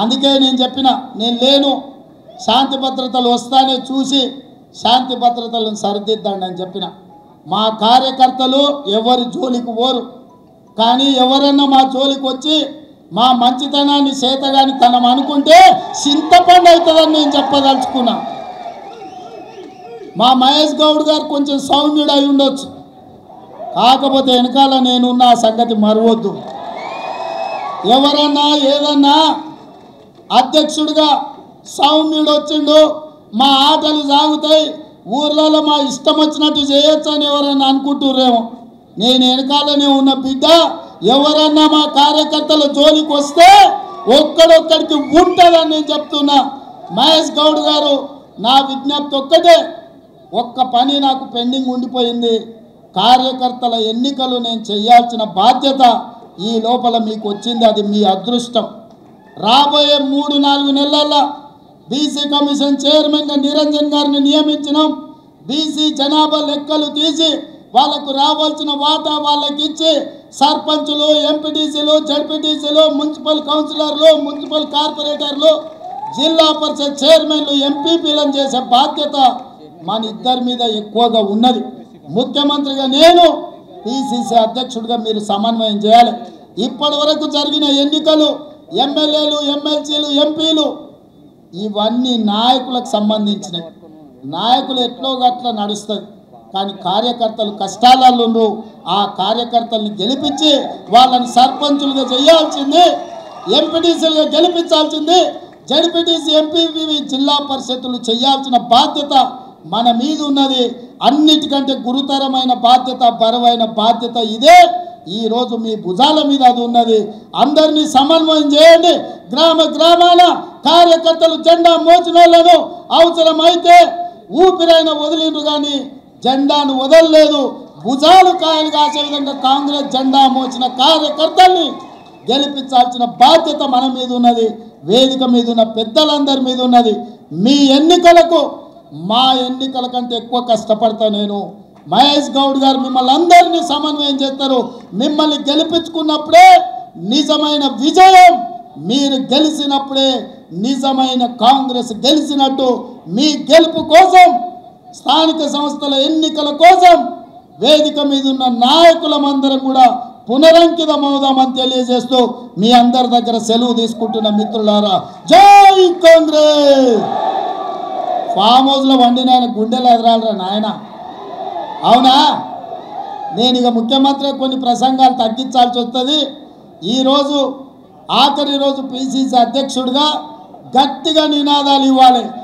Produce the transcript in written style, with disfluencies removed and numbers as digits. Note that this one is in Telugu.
అందుకే నేను చెప్పిన నేను లేను, శాంతి భద్రతలు వస్తానే చూసి శాంతి భద్రతలను సరిదిద్దండి అని చెప్పిన. మా కార్యకర్తలు ఎవరి జోలికి పోరు, కానీ ఎవరన్నా మా జోలికి వచ్చి మా మంచితనాన్ని చేతగాని తనం అనుకుంటే చింతపండు అవుతుందని నేను చెప్పదలుచుకున్నా. మా మహేష్ గౌడ్ గారు కొంచెం సౌమ్యుడు అయి ఉండొచ్చు, కాకపోతే వెనకాల నేనున్న ఆ సంగతి మరవద్దు. ఎవరన్నా ఏదన్నా అధ్యక్షుడిగా సౌమ్యుడు వచ్చిండు, మా ఆటలు సాగుతాయి, ఊర్లలో మా ఇష్టం వచ్చినట్టు చేయొచ్చు అని ఎవరన్నా అనుకుంటుర్రేమో. నేను వెనకాలనే ఉన్న బిడ్డ, ఎవరన్నా మా కార్యకర్తల జోలికి వస్తే ఒక్కడొక్కడికి ఉంటుందని నేను చెప్తున్నా. మహేష్ గౌడ్ గారు, నా విజ్ఞప్తి ఒక్కటే, ఒక్క పని నాకు పెండింగ్ ఉండిపోయింది. కార్యకర్తల ఎన్నికలు నేను చేయాల్సిన బాధ్యత ఈ లోపల మీకు వచ్చింది, అది మీ అదృష్టం. రాబోయే 3-4 నెలల్లో బీసీ కమిషన్ చైర్మన్గా నిరంజన్ గారిని నియమించినాం. బీసీ జనాభా లెక్కలు తీసి వాళ్ళకు రావాల్సిన వాటా వాళ్ళకి ఇచ్చి సర్పంచులు, ఎంపీటీసీలు, జడ్పీటీసీలు, మున్సిపల్ కౌన్సిలర్లు, మున్సిపల్ కార్పొరేటర్లు, జిల్లా పరిషత్ చైర్మన్లు, ఎంపీపీలను చేసే బాధ్యత మన ఇద్దరి మీద ఎక్కువగా ఉన్నది. ముఖ్యమంత్రిగా నేను, పిసిసి అధ్యక్షుడిగా మీరు సమన్వయం చేయాలి. ఇప్పటి వరకు జరిగిన ఎన్నికలు, ఎమ్మెల్యేలు, ఎమ్మెల్సీలు, ఎంపీలు ఇవన్నీ నాయకులకు సంబంధించినవి. నాయకులు ఎట్లో గట్ల నడుస్తుంది, కానీ కార్యకర్తలు కష్టాలలో ఆ కార్యకర్తల్ని గెలిపించి వాళ్ళని సర్పంచులుగా చేయాల్సింది, ఎంపీటీసీలుగా గెలిపించాల్సింది, జడ్పీటీసీ, ఎంపీపీ, జిల్లా పరిషత్తులు చేయాల్సిన బాధ్యత మన మీద ఉన్నది. అన్నిటికంటే గురుతరమైన బాధ్యత, బరువైన బాధ్యత ఇదే. ఈరోజు మీ భుజాల మీద అది ఉన్నది. అందరినీ సమన్వయం చేయండి. గ్రామ గ్రామాల కార్యకర్తలు జెండా మోచినోళ్లను అవసరమైతే ఊపిరైన వదిలిండ్రు, కానీ జెండాను వదలలేదు. భుజాలు కాయలు కాసే విధంగా కాంగ్రెస్ జెండా మోచిన కార్యకర్తల్ని గెలిపించాల్సిన బాధ్యత మన మీద ఉన్నది. వేదిక మీద ఉన్న పెద్దలందరి మీద ఉన్నది. మీ ఎన్నికలకు, మా ఎన్నికల కంటే ఎక్కువ కష్టపడతా నేను. మహేష్ గౌడ్ గారు మిమ్మల్ని అందరినీ సమన్వయం చేస్తారు. మిమ్మల్ని గెలిపించుకున్నప్పుడే నిజమైన విజయం, మీరు గెలిచినప్పుడే నిజమైన కాంగ్రెస్ గెలిచినట్టు. మీ గెలుపు కోసం, స్థానిక సంస్థల ఎన్నికల కోసం వేదిక మీద ఉన్న నాయకులమందరం కూడా పునరంకితమవుదామని తెలియజేస్తూ మీ అందరి దగ్గర సెలవు తీసుకుంటున్న మిత్రులారా, జై కాంగ్రెస్. ఫామ్ హౌస్లో వండిన ఆయన గుండెలు ఎదరాలరా నాయన, అవునా? నేను ఇక ముఖ్యమంత్రి కొన్ని ప్రసంగాలు తగ్గించాల్సి వస్తుంది. ఈరోజు ఆఖరి రోజు పిసిసి అధ్యక్షుడిగా గట్టిగా నినాదాలు ఇవ్వాలి.